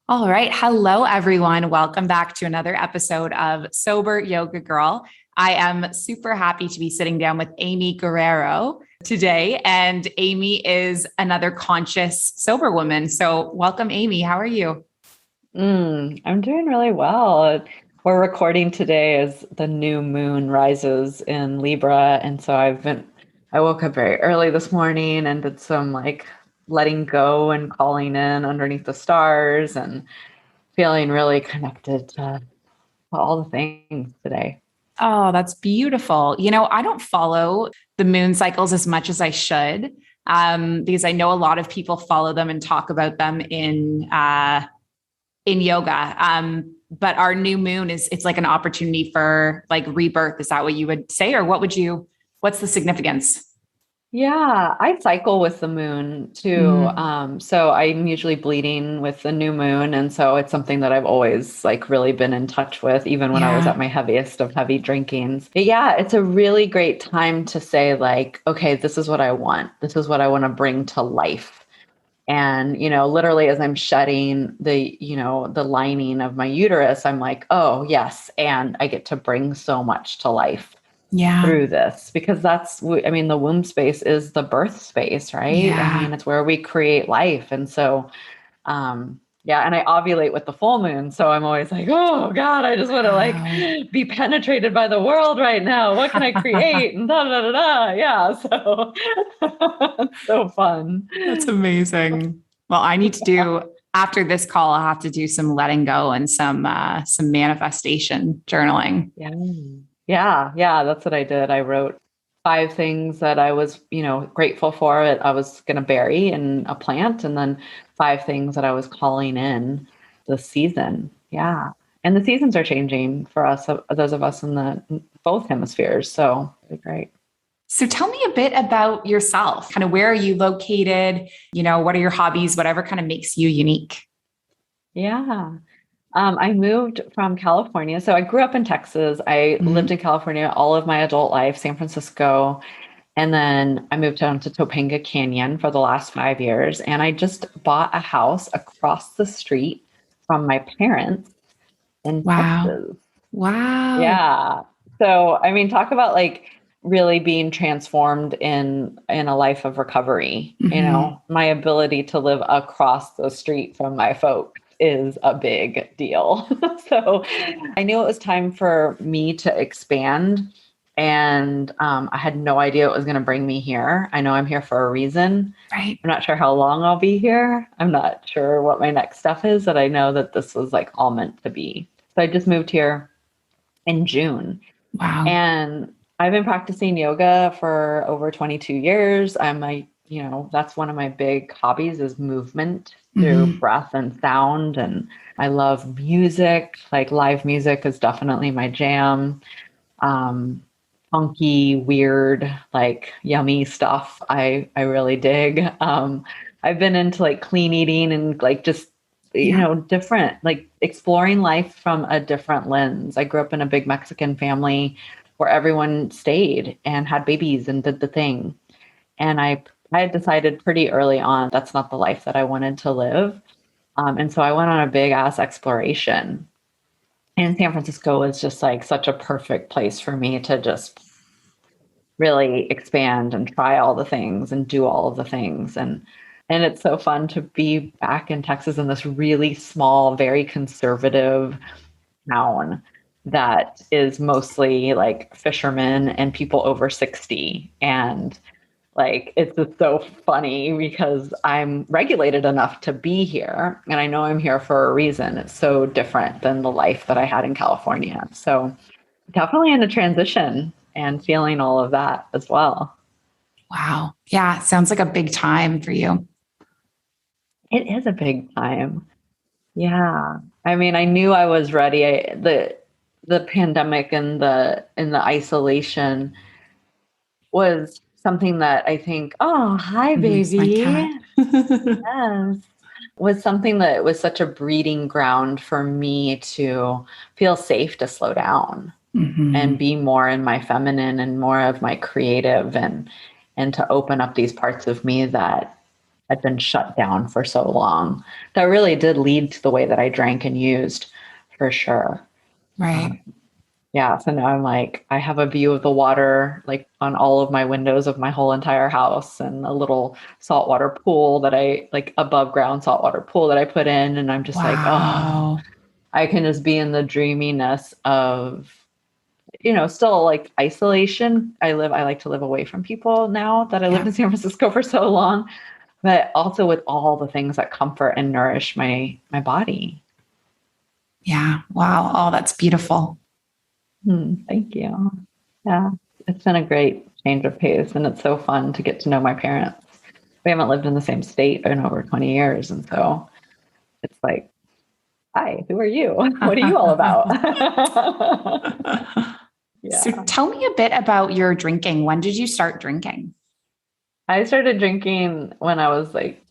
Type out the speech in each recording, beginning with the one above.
All right. Hello, everyone. Welcome back to another episode of Sober Yoga Girl. I am super happy to be sitting down with Amy Guerrero today. And Amy is another conscious, sober woman. So, welcome, Amy. How are you? I'm doing really well. We're recording today as the new moon rises in Libra. And so I woke up very early this morning and did some like letting go and calling in underneath the stars and feeling really connected to all the things today. Oh, that's beautiful. I don't follow the moon cycles as much as I should because I know a lot of people follow them and talk about them in yoga. But our new moon it's like an opportunity for like rebirth. Is that what you would say? Or what's the significance? Yeah, I cycle with the moon too. Mm, So I'm usually bleeding with the new moon. And so it's something that I've always like really been in touch with, even when I was yeah. at my heaviest of heavy drinkings. But yeah, it's a really great time to say, like, okay, this is what I want. This is what I want to bring to life. And, literally as I'm shedding the lining of my uterus, I'm like, oh, yes. And I get to bring so much to life Yeah. through this because the womb space is the birth space, right? I Yeah. mean, it's where we create life. And so, yeah, and I ovulate with the full moon. So I'm always like, oh God, I just want to like Wow. be penetrated by the world right now. What can I create? And da da da da. Yeah. So it's so fun. That's amazing. Well, I need to do after this call, I'll have to do some letting go and some manifestation journaling. Yeah. Yeah. Yeah. That's what I did. I wrote 5 things that I was, grateful for that I was going to bury in a plant, and then 5 things that I was calling in this season. Yeah. And the seasons are changing for us, those of us in the both hemispheres. So really great. So tell me a bit about yourself. Kind of where are you located? What are your hobbies? Whatever kind of makes you unique. Yeah. I moved from California. So I grew up in Texas. I lived in Mhm. California all of my adult life, San Francisco. And then I moved down to Topanga Canyon for the last 5 years. And I just bought a house across the street from my parents in Wow. Texas. Wow. Yeah. So, I mean, talk about like really being transformed in a life of recovery. Mhm. My ability to live across the street from my folks is a big deal. So, I knew it was time for me to expand. And I had no idea it was going to bring me here. I know I'm here for a reason. Right. I'm not sure how long I'll be here. I'm not sure what my next step is, but I know that this was like all meant to be. So I just moved here in June. Wow. And I've been practicing yoga for over 22 years. That's one of my big hobbies is movement through Mhm. breath and sound. And I love music. Like live music is definitely my jam. Um, Funky, weird, like yummy stuff. I really dig. I've been into like clean eating and like just Yeah. different, like exploring life from a different lens. I grew up in a big Mexican family where everyone stayed and had babies and did the thing. And I had decided pretty early on that's not the life that I wanted to live. And so I went on a big ass exploration. And San Francisco was just like such a perfect place for me to just really expand and try all the things and do all of the things. And it's so fun to be back in Texas in this really small, very conservative town that is mostly like fishermen and people over 60. And like it's just so funny because I'm regulated enough to be here and I know I'm here for a reason. It's so different than the life that I had in California. So definitely in a transition and feeling all of that as well. Wow. Yeah. Sounds like a big time for you. It is a big time. Yeah. I mean, I knew I was ready. The pandemic and the isolation was something that I think, oh, hi It's my baby. cat. Yes. Was something that was such a breeding ground for me to feel safe to slow down and Mhm. be more in my feminine and more of my creative and to open up these parts of me that had been shut down for so long. That really did lead to the way that I drank and used, for sure. Right. Yeah. So now I'm like, I have a view of the water, like on all of my windows of my whole entire house, and a little saltwater pool that I like, above ground saltwater pool that I put in. And I'm just like, oh, Wow. I can just be in the dreaminess of, still like isolation. I like to live away from people now that I lived in San Francisco for so long, but also with all the things that comfort and nourish my body. Yeah. Wow. Oh, that's beautiful. Thank you. Yeah, it's been a great change of pace, and it's so fun to get to know my parents. We haven't lived in the same state in over 20 years, and so it's like, hi, who are you? What are you all about? So Yeah. tell me a bit about your drinking. When did you start drinking? I started drinking when I was like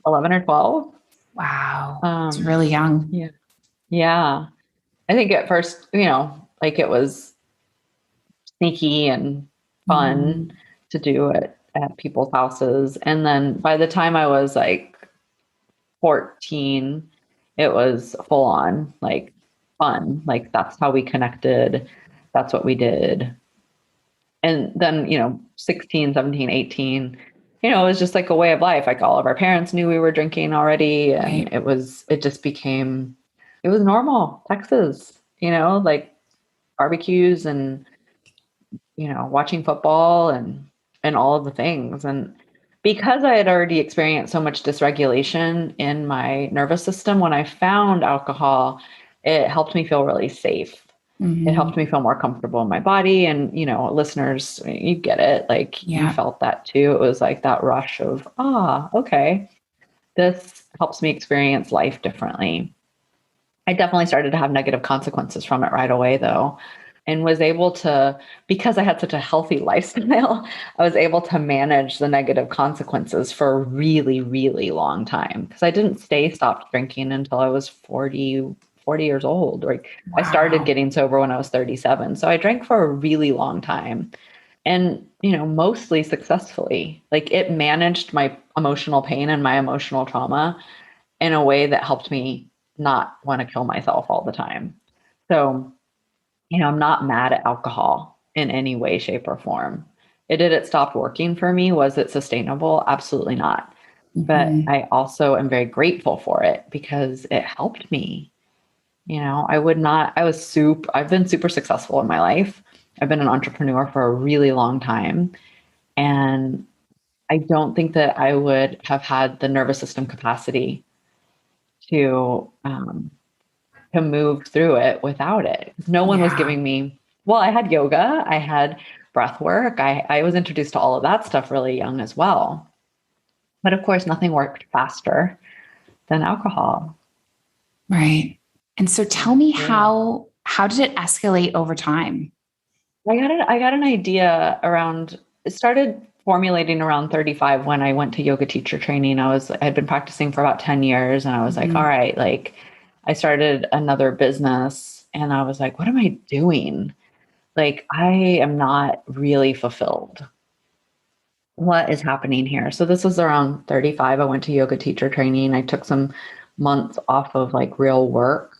11 or 12. Wow. It's really young. Yeah. Yeah. I think at first, like it was sneaky and fun to do it at people's houses. And then by the time I was like 14, it was full on like fun. Like that's how we connected. That's what we did. And then, 16, 17, 18, it was just like a way of life. Like all of our parents knew we were drinking already. And Right. it just became, it was normal. Texas, like barbecues and, watching football and all of the things. And because I had already experienced so much dysregulation in my nervous system, when I found alcohol, it helped me feel really safe. It helped me feel more comfortable in my body. And, listeners, you get it. Like you felt that too. It was like that rush of, okay, this helps me experience life differently. I definitely started to have negative consequences from it right away, though, and was able to, because I had such a healthy lifestyle, I was able to manage the negative consequences for a really, really long time. Because I didn't stopped drinking until I was 40 years old. Like I started getting sober when I was 37. So I drank for a really long time and, mostly successfully. Like it managed my emotional pain and my emotional trauma in a way that helped me not want to kill myself all the time. So, I'm not mad at alcohol in any way, shape, or form. It stopped working for me? Was it sustainable? Absolutely not. But I also am very grateful for it because it helped me. I've been super successful in my life. I've been an entrepreneur for a really long time. And I don't think that I would have had the nervous system capacity to move through it without it. No one was giving me, well, I had yoga, I had breath work. I was introduced to all of that stuff really young as well. But of course, nothing worked faster than alcohol. Right. And so tell me how did it escalate over time? I got an idea around, it started formulating around 35 when I went to yoga teacher training. I had been practicing for about 10 years and I was like, all right, like I started another business and I was like, what am I doing? Like, I am not really fulfilled. What is happening here? So this was around 35. I went to yoga teacher training. I took some months off of like real work.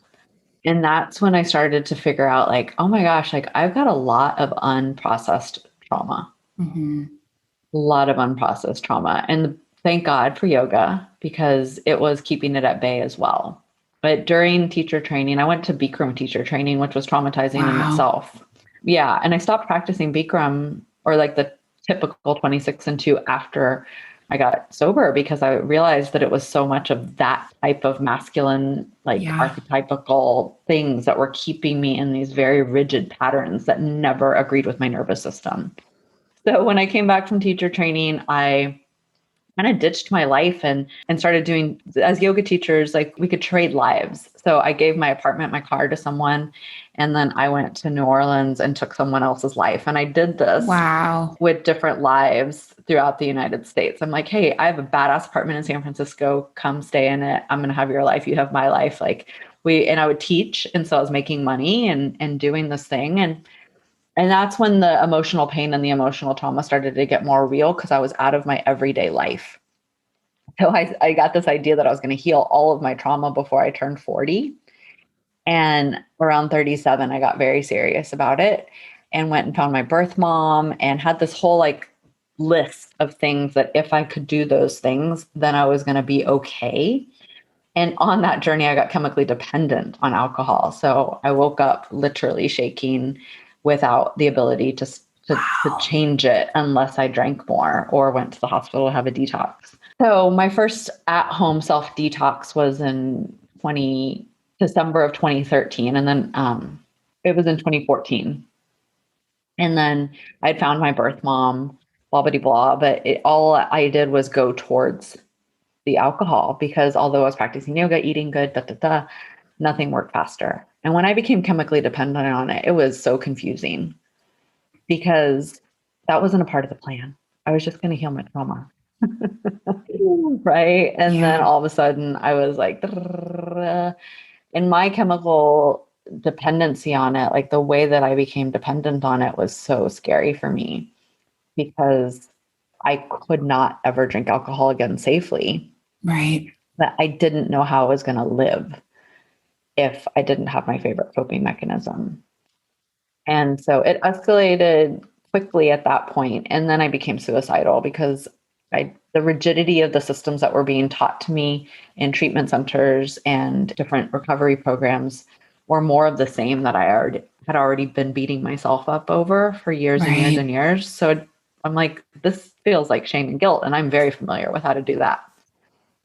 And that's when I started to figure out like, oh my gosh, like I've got a lot of unprocessed trauma, a lot of unprocessed trauma. And thank God for yoga because it was keeping it at bay as well. But during teacher training, I went to Bikram teacher training, which was traumatizing in itself. Yeah. And I stopped practicing Bikram or like the typical 26 and 2 after I got sober because I realized that it was so much of that type of masculine, like archetypical things that were keeping me in these very rigid patterns that never agreed with my nervous system. So when I came back from teacher training, I kind of ditched my life and started doing, as yoga teachers, like we could trade lives. So I gave my apartment, my car to someone, and then I went to New Orleans and took someone else's life. And I did this with different lives throughout the United States. I'm like, hey, I have a badass apartment in San Francisco. Come stay in it. I'm going to have your life. You have my life. And I would teach. And so I was making money and doing this thing. And that's when the emotional pain and the emotional trauma started to get more real because I was out of my everyday life. So I got this idea that I was going to heal all of my trauma before I turned 40. And around 37, I got very serious about it and went and found my birth mom and had this whole like list of things that if I could do those things, then I was going to be okay. And on that journey, I got chemically dependent on alcohol. So I woke up literally shaking without the ability to change it unless I drank more or went to the hospital to have a detox. So my first at-home self-detox was in December of 2013. And then it was in 2014. And then I'd found my birth mom, blah, blah, blah. But all I did was go towards the alcohol because although I was practicing yoga, eating good, nothing worked faster. And when I became chemically dependent on it, it was so confusing because that wasn't a part of the plan. I was just going to heal my trauma. Right. And then all of a sudden I was like, and my chemical dependency on it, like the way that I became dependent on it was so scary for me because I could not ever drink alcohol again safely. Right. But I didn't know how I was going to live if I didn't have my favorite coping mechanism. And so it escalated quickly at that point. And then I became suicidal because the rigidity of the systems that were being taught to me in treatment centers and different recovery programs were more of the same that I had already been beating myself up over for years and years and years. So I'm like, this feels like shame and guilt. And I'm very familiar with how to do that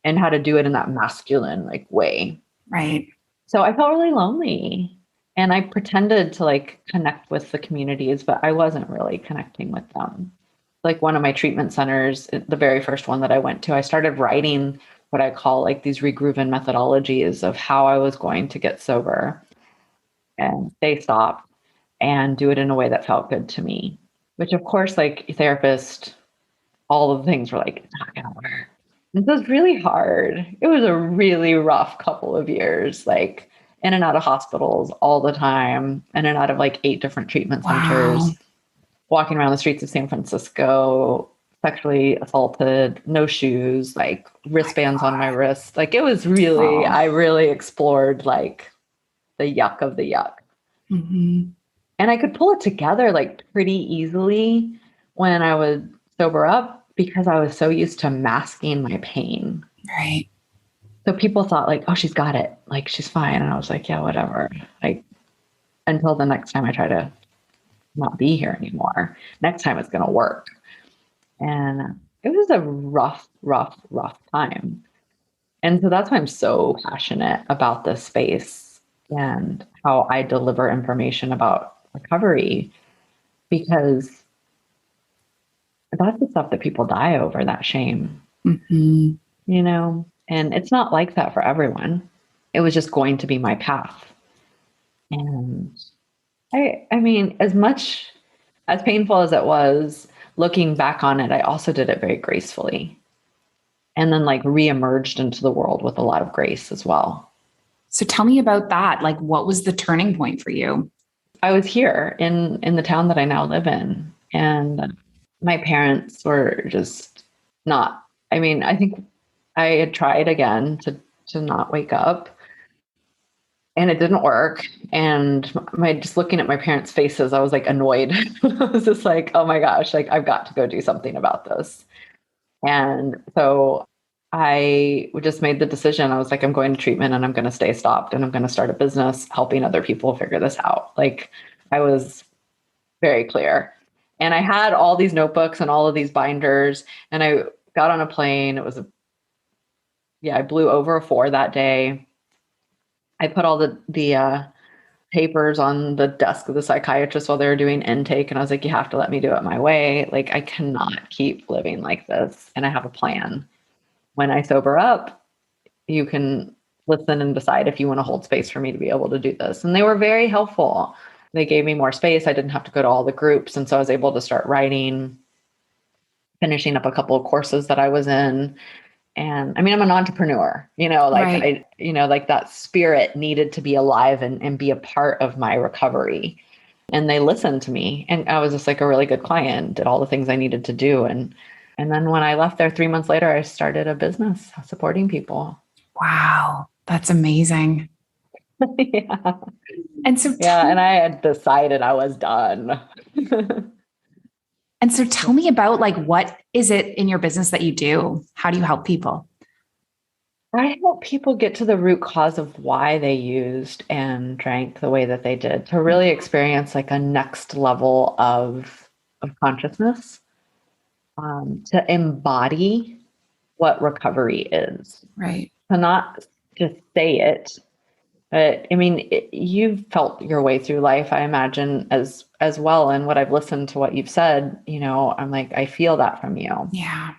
and how to do it in that masculine like way. Right. So I felt really lonely and I pretended to like connect with the communities, but I wasn't really connecting with them. Like one of my treatment centers, the very first one that I went to, I started writing what I call like these regrooving methodologies of how I was going to get sober and stay stopped and do it in a way that felt good to me, which of course, like a therapist, all of the things were like, it's not going to work. It was really hard. It was a really rough couple of years, like in and out of hospitals all the time, in and out of like 8 different treatment centers, walking around the streets of San Francisco, sexually assaulted, no shoes, like wristbands on my wrist. Like it was really, I really explored like the yuck of the yuck. Mm-hmm. And I could pull it together like pretty easily when I would sober up because I was so used to masking my pain. Right. So people thought like, oh, she's got it. Like she's fine. And I was like, yeah, whatever. Like until the next time I try to not be here anymore. Next time it's going to work. And it was a rough time. And so that's why I'm so passionate about this space and how I deliver information about recovery, because that's the stuff that people die over, that shame, you know, and it's not like that for everyone. It was just going to be my path. And I mean, as much as painful as it was, looking back on it, I also did it very gracefully and then like reemerged into the world with a lot of grace as well. So tell me about that. Like, what was the turning point for you? I was here in the town that I now live in, and my parents were just not, I mean, I think I had tried again to not wake up and it didn't work. And just looking at my parents' faces, I was like annoyed. I was just like, oh my gosh, like I've got to go do something about this. And so I just made the decision. I was like, I'm going to treatment and I'm going to stay stopped and I'm going to start a business helping other people figure this out. Like I was very clear. And I had all these notebooks and all of these binders, and I got on a plane. It was I blew over a 4 that day. I put all the papers on the desk of the psychiatrist while they were doing intake. And I was like, you have to let me do it my way. Like, I cannot keep living like this. And I have a plan. When I sober up, you can listen and decide if you want to hold space for me to be able to do this. And they were very helpful. They gave me more space. I didn't have to go to all the groups. And so I was able to start writing, finishing up a couple of courses that I was in. And I mean, I'm an entrepreneur, like like that spirit needed to be alive and be a part of my recovery. And they listened to me, and I was just like a really good client, did all the things I needed to do. And And then when I left there 3 months later, I started a business supporting people. Wow. That's amazing. Yeah. And so Yeah. And I had decided I was done. tell me about like, what is it in your business that you do? How do you help people? I help people get to the root cause of why they used and drank the way that they did to really experience like a next level of consciousness, to embody what recovery is, Right. to not just say it. But I mean, you've felt your way through life, I imagine, as well. And what I've listened to what you've said, I'm like, I feel that from you. Yeah.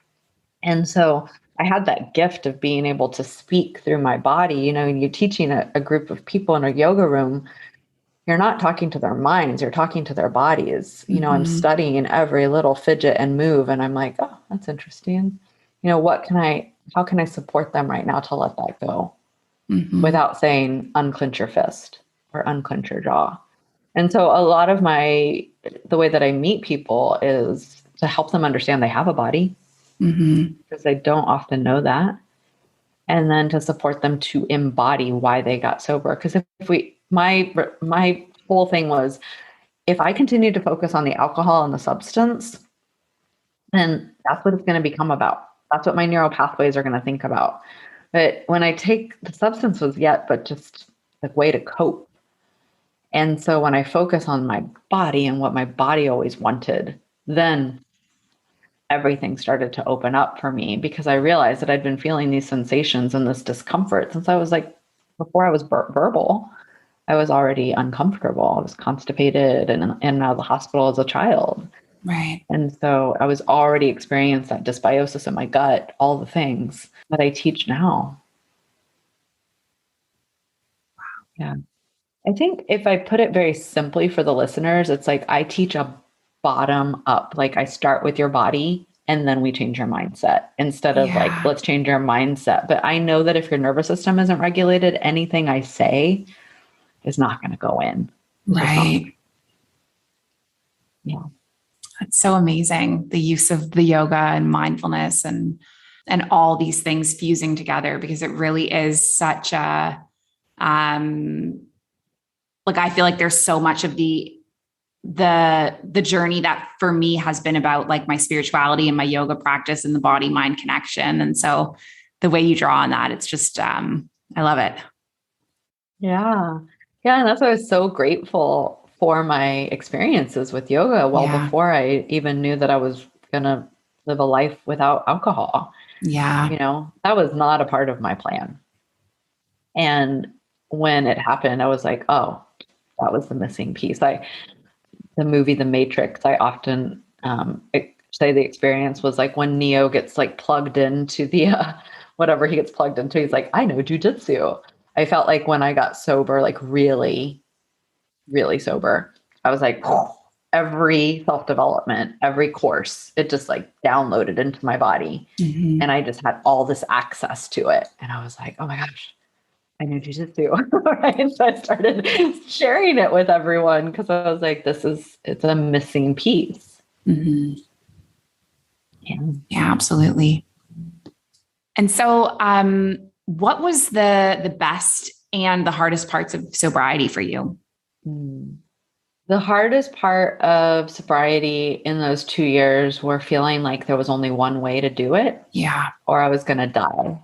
And so I had that gift of being able to speak through my body. And you're teaching a group of people in a yoga room, you're not talking to their minds, you're talking to their bodies. I'm studying every little fidget and move, and I'm like, oh, that's interesting. How can I support them right now to let that go without saying unclench your fist or unclench your jaw? And so a lot of the way that I meet people is to help them understand they have a body, because they don't often know that. And then to support them to embody why they got sober. Because my whole thing was, if I continue to focus on the alcohol and the substance, then that's what it's going to become about. That's what my neural pathways are going to think about. But when I take the substance was but just a way to cope. And so when I focus on my body and what my body always wanted, then everything started to open up for me, because I realized that I'd been feeling these sensations and this discomfort since I was like, before I was verbal, I was already uncomfortable. I was constipated and out of the hospital as a child. Right. And so I was already experiencing that dysbiosis in my gut, all the things that I teach now. Yeah. I think if I put it very simply for the listeners, it's like I teach a bottom up. Like I start with your body and then we change your mindset, instead of like, let's change your mindset. But I know that if your nervous system isn't regulated, anything I say is not going to go in. Right. Yeah. It's so amazing. The use of the yoga and mindfulness and all these things fusing together, because it really is such a, like, I feel like there's so much of the journey that for me has been about like my spirituality and my yoga practice and the body mind connection. And so the way you draw on that, it's just, I love it. Yeah. Yeah. And that's why I was so grateful for my experiences with yoga before I even knew that I was going to live a life without alcohol. Yeah. That was not a part of my plan. And when it happened, I was like, oh, that was the missing piece. The movie The Matrix, I often say the experience was like when Neo gets like plugged into the whatever he gets plugged into. He's like, I know jujitsu. I felt like when I got sober, like really, really sober, I was like, every self-development, every course, it just like downloaded into my body. And I just had all this access to it. And I was like, oh my gosh, I knew jujitsu. Right. So I started sharing it with everyone, because I was like, it's a missing piece. Yeah, absolutely. And so, what was the best and the hardest parts of sobriety for you? The hardest part of sobriety in those 2 years were feeling like there was only one way to do it. Yeah. Or I was going to die.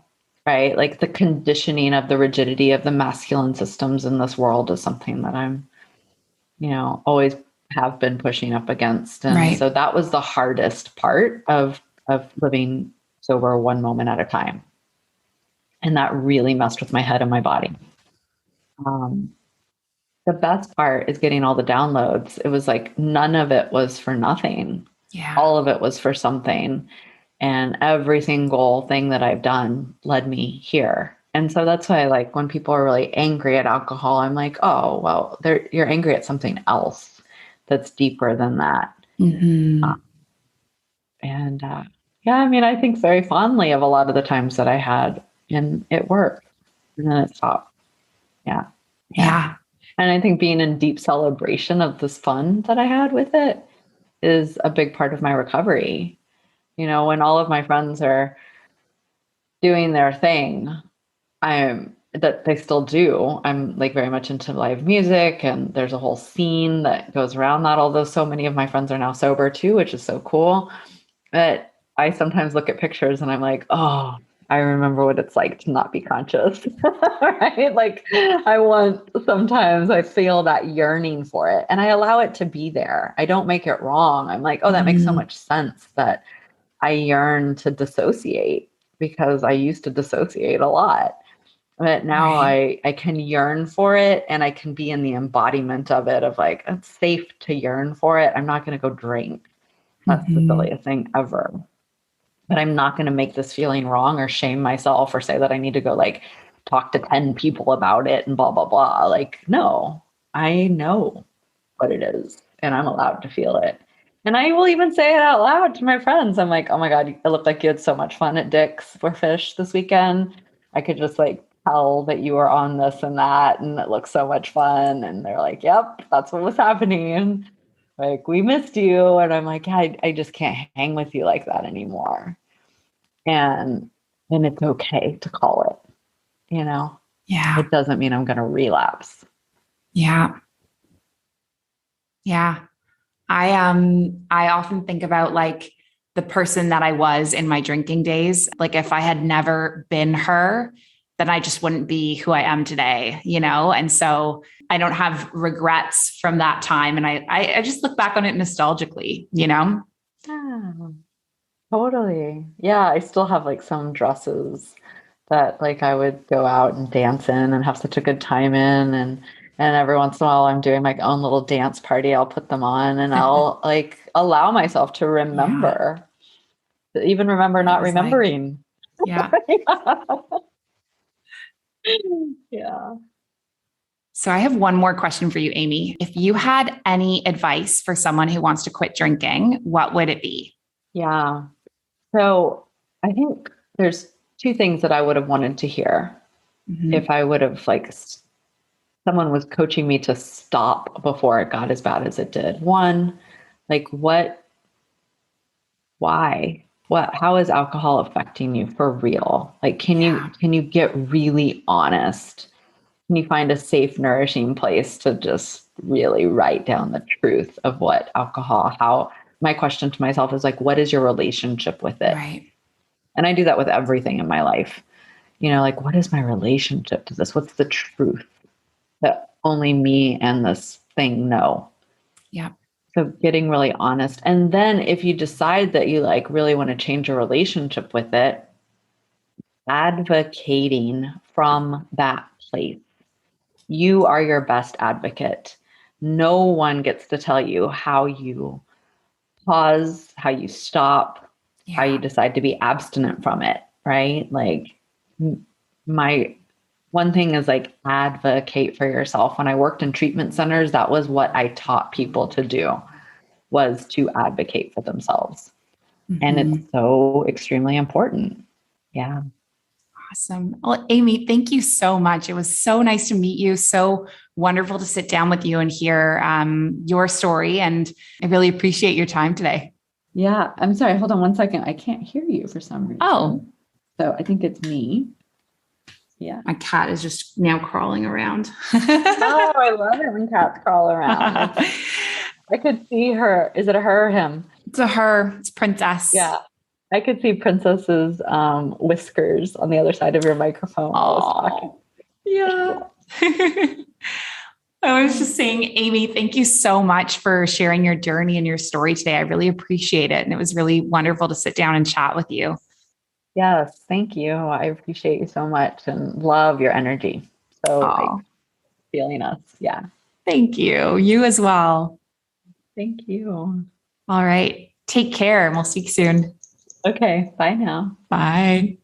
Right. Like the conditioning of the rigidity of the masculine systems in this world is something that I'm, always have been pushing up against. And so that was the hardest part of living sober one moment at a time. And that really messed with my head and my body. The best part is getting all the downloads. It was like none of it was for nothing. Yeah. All of it was for something. And every single thing that I've done led me here. And so that's why, like, when people are really angry at alcohol, I'm like, oh, well, you're angry at something else that's deeper than that. Yeah, I mean, I think very fondly of a lot of the times that I had, and it worked, and then it stopped. Yeah. And I think being in deep celebration of this fun that I had with it is a big part of my recovery. When all of my friends are doing their thing, that they still do. I'm like very much into live music, and there's a whole scene that goes around that. Although so many of my friends are now sober too, which is so cool. But I sometimes look at pictures and I'm like, oh, I remember what it's like to not be conscious, right? Like sometimes I feel that yearning for it and I allow it to be there. I don't make it wrong. I'm like, oh, that makes so much sense that I yearn to dissociate because I used to dissociate a lot. But now I can yearn for it and I can be in the embodiment of it of like, it's safe to yearn for it. I'm not going to go drink. That's the silliest thing ever. But I'm not going to make this feeling wrong or shame myself or say that I need to go like talk to 10 people about it and blah, blah, blah. Like, no, I know what it is and I'm allowed to feel it. And I will even say it out loud to my friends. I'm like, oh my God, it looked like you had so much fun at Dick's for Fish this weekend. I could just like tell that you were on this and that, and it looks so much fun. And they're like, yep, that's what was happening. Like, we missed you. And I'm like, yeah, I just can't hang with you like that anymore. And it's okay to call it, Yeah. It doesn't mean I'm going to relapse. Yeah. Yeah. I often think about like the person that I was in my drinking days. Like if I had never been her, then I just wouldn't be who I am today, And so I don't have regrets from that time. And I just look back on it nostalgically, Yeah, totally. Yeah. I still have like some dresses that like I would go out and dance in and have such a good time in. And every once in a while I'm doing my own little dance party. I'll put them on and I'll like allow myself to remember, even remember not remembering. Yeah. Yeah. So I have one more question for you, Amy. If you had any advice for someone who wants to quit drinking, what would it be? Yeah. So I think there's two things that I would have wanted to hear if I would have like someone was coaching me to stop before it got as bad as it did. One, like how is alcohol affecting you for real? Like, can you get really honest? Can you find a safe, nourishing place to just really write down the truth of what how my question to myself is like, what is your relationship with it? Right. And I do that with everything in my life. Like, what is my relationship to this? What's the truth that only me and this thing know? Yeah. So getting really honest. And then if you decide that you like really want to change your relationship with it, advocating from that place. You are your best advocate. No one gets to tell you how you pause, how you stop, how you decide to be abstinent from it, right? Like my one thing is like advocate for yourself. When I worked in treatment centers, that was what I taught people to do, was to advocate for themselves. And it's so extremely important. Yeah. Awesome. Well, Amy, thank you so much. It was so nice to meet you. So wonderful to sit down with you and hear your story. And I really appreciate your time today. Yeah. I'm sorry. Hold on one second. I can't hear you for some reason. Oh. So I think it's me. Yeah. My cat is just now crawling around. Oh, I love it when cats crawl around. I could see her. Is it a her or him? It's a her. It's Princess. Yeah. I could see Princess's whiskers on the other side of your microphone while I was talking. Yeah. I was just saying, Amy, thank you so much for sharing your journey and your story today. I really appreciate it. And it was really wonderful to sit down and chat with you. Yes, thank you. I appreciate you so much and love your energy. So like, feeling us. Yeah. Thank you. You as well. Thank you. All right. Take care and we'll speak soon. Okay. Bye now. Bye.